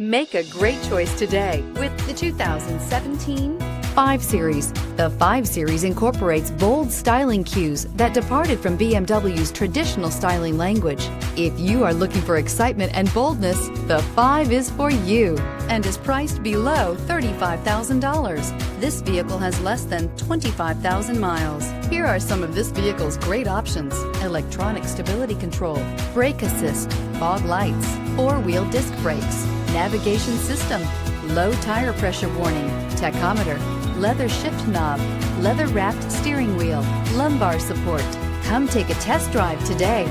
Make a great choice today with the 2017 5 Series. The 5 Series incorporates bold styling cues that departed from BMW's traditional styling language. If you are looking for excitement and boldness, the 5 is for you and is priced below $35,000. This vehicle has less than 25,000 miles. Here are some of this vehicle's great options: electronic stability control, brake assist, fog lights, 4-wheel disc brakes, navigation system, low tire pressure warning, tachometer, leather shift knob, leather wrapped steering wheel, lumbar support. Come take a test drive today.